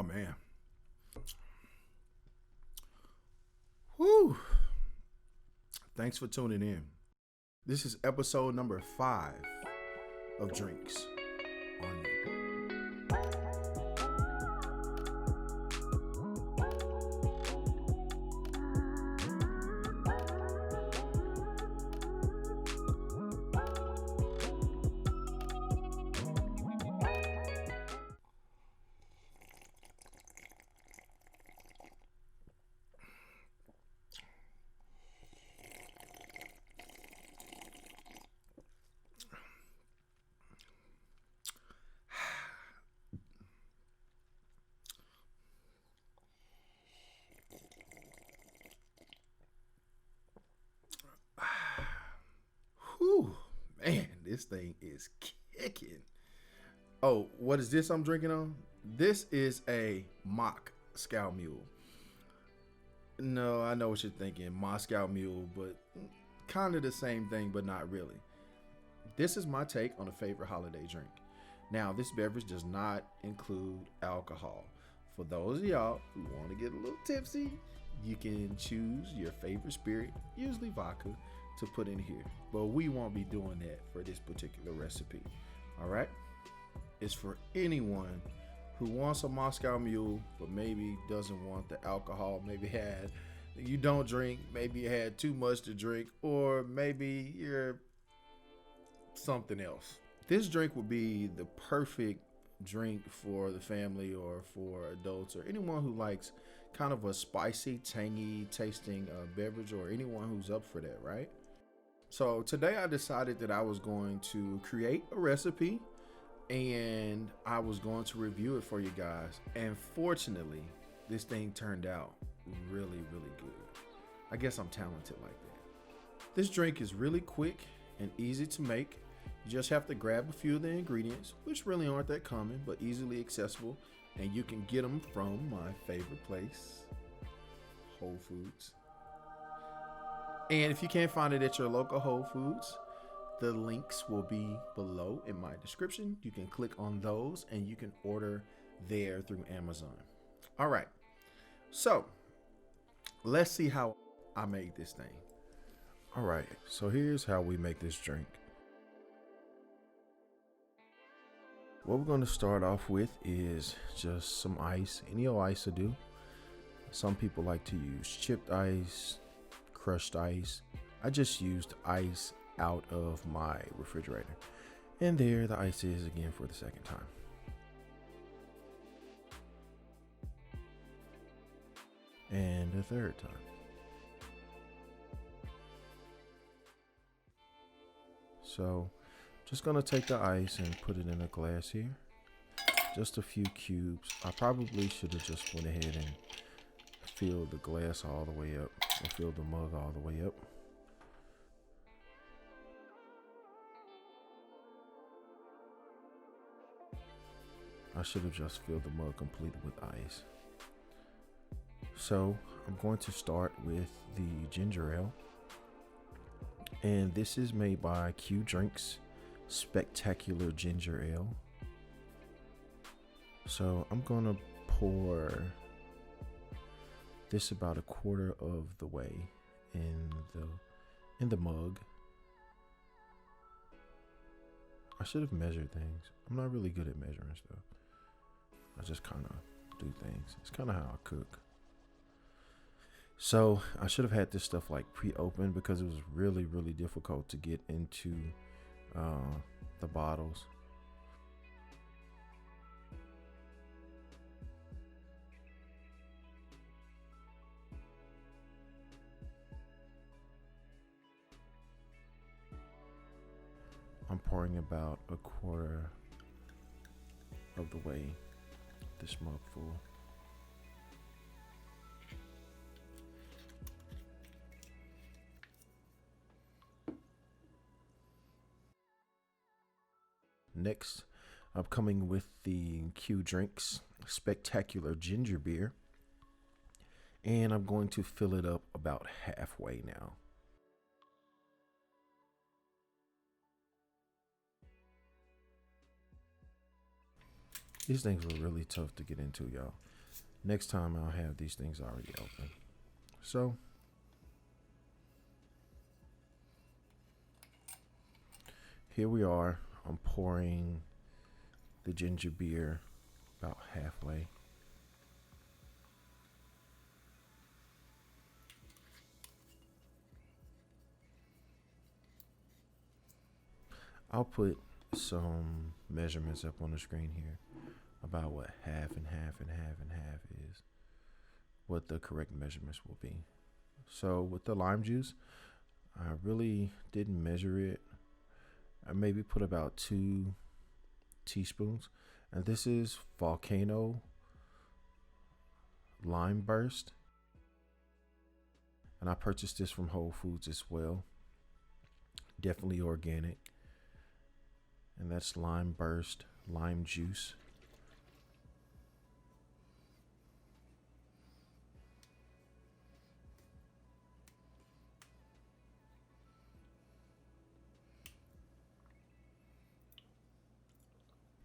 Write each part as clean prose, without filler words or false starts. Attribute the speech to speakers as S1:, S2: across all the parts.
S1: Oh man. Whew. Thanks for tuning in. This is episode number 5 of Drinks on Me. Whew. Man, this thing is kicking. Oh, what is this I'm drinking on? This is a MOCKscow Mule. No, I know what you're thinking, Moscow Mule, but kind of the same thing, but not really. This is my take on a favorite holiday drink. Now, this beverage does not include alcohol. For those of y'all who want to get a little tipsy, you can choose your favorite spirit, usually vodka, to put in here. But we won't be doing that for this particular recipe. All right? It's for anyone who wants a Moscow Mule, but maybe doesn't want the alcohol. Maybe you don't drink, maybe you had too much to drink, or maybe you're something else. This drink would be the perfect drink for the family or for adults or anyone who likes kind of a spicy, tangy tasting beverage, or anyone who's up for that, right? So today I decided that I was going to create a recipe and I was going to review it for you guys. And fortunately, this thing turned out really, really good. I guess I'm talented like that. This drink is really quick and easy to make. You just have to grab a few of the ingredients, which really aren't that common, but easily accessible. And you can get them from my favorite place, Whole Foods. And if you can't find it at your local Whole Foods, the links will be below in my description. You can click on those and you can order there through Amazon. All right. So let's see how I made this thing. All right. So here's how we make this drink. What we're going to start off with is just some ice. Any old ice will do. Some people like to use chipped ice, crushed ice. I just used ice out of my refrigerator. And there the ice is again for the second time. And the third time. So just gonna take the ice and put it in a glass here. Just a few cubes. I probably should have just went ahead and filled the glass all the way up, or filled the mug all the way up. I should have just filled the mug completely with ice. So I'm going to start with the ginger ale. And this is made by Q Drinks Spectacular Ginger Ale. So I'm gonna pour this about a quarter of the way in the mug. I should have measured things. I'm not really good at measuring stuff. I just kind of do things. It's kind of how I cook. So I should have had this stuff like pre-opened because it was really, really difficult to get into the bottles. I'm pouring about a quarter of the way this mug full. Next, I'm coming with the Q Drinks Spectacular Ginger Beer. And I'm going to fill it up about halfway now. These things were really tough to get into, y'all. Next time I'll have these things already open. So here we are. I'm pouring the ginger beer about halfway. I'll put some measurements up on the screen here about what half and half and half and half is, what the correct measurements will be. So with the lime juice, I really didn't measure it. I maybe put about 2 teaspoons. And this is Volcano Lime Burst. And I purchased this from Whole Foods as well. Definitely organic. And that's Lime Burst, lime juice.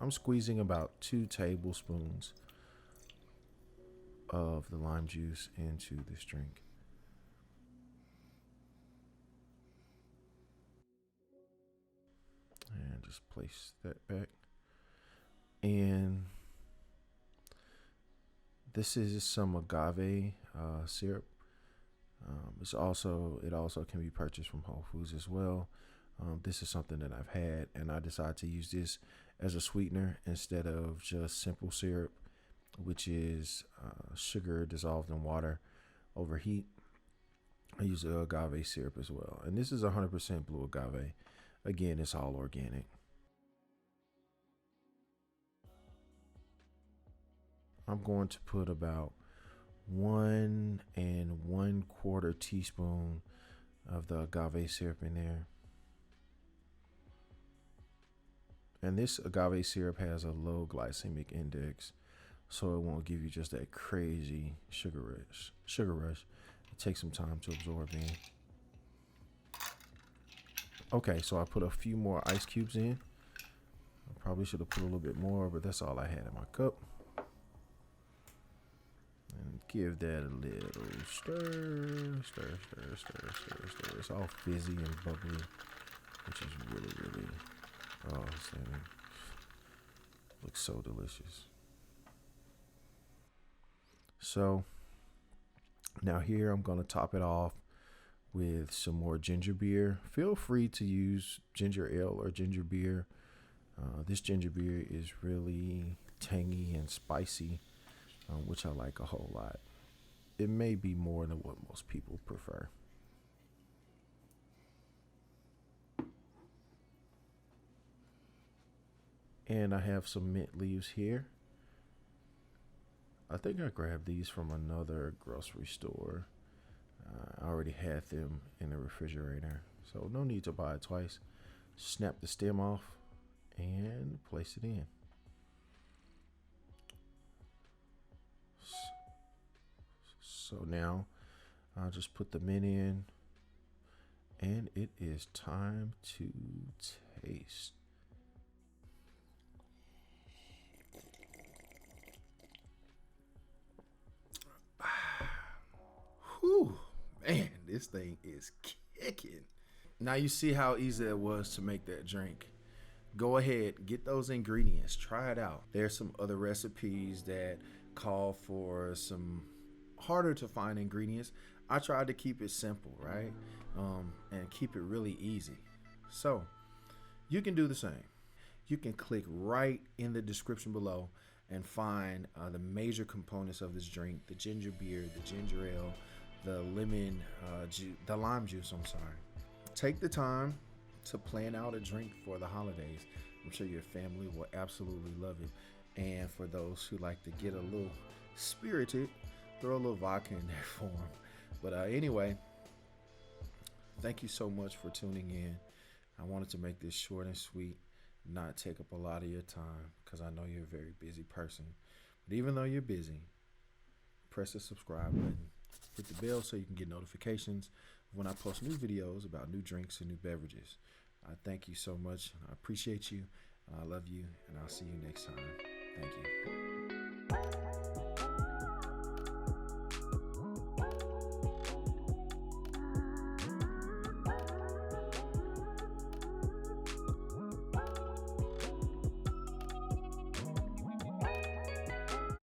S1: I'm squeezing about 2 tablespoons of the lime juice into this drink. And just place that back. And this is some agave syrup. It also can be purchased from Whole Foods as well. This is something that I've had, and I decided to use this as a sweetener instead of just simple syrup, which is sugar dissolved in water over heat. I use the agave syrup as well, and this is 100% blue agave. Again, it's all organic. I'm going to put about 1 1/4 teaspoon of the agave syrup in there. And this agave syrup has a low glycemic index, so it won't give you just that crazy sugar rush. It takes some time to absorb in. Okay, so I put a few more ice cubes in. I probably should have put a little bit more, but that's all I had in my cup. And give that a little stir. It's all fizzy and bubbly, which is really, oh, looks so delicious. So now here I'm gonna top it off with some more ginger beer. Feel free to use ginger ale or ginger beer. This ginger beer is really tangy and spicy, which I like a whole lot. It may be more than what most people prefer. And I have some mint leaves here. I think I grabbed these from another grocery store. I already had them in the refrigerator, so no need to buy it twice. Snap the stem off and place it in. So now I'll just put the mint in, and it is time to taste. Whew, man, this thing is kicking. Now you see how easy it was to make that drink. Go ahead, get those ingredients, try it out. There's some other recipes that call for some harder to find ingredients. I tried to keep it simple, right? And keep it really easy. So you can do the same. You can click right in the description below and find the major components of this drink: the ginger beer, the ginger ale, the lemon, the lime juice. I'm sorry. Take the time to plan out a drink for the holidays. I'm sure your family will absolutely love it. And for those who like to get a little spirited, throw a little vodka in there for them. But anyway, thank you so much for tuning in. I wanted to make this short and sweet, not take up a lot of your time, because I know you're a very busy person. But even though you're busy, press the subscribe button, hit the bell so you can get notifications when I post new videos about new drinks and new beverages. I thank you so much. I appreciate you. I love you, and I'll see you next time. Thank you.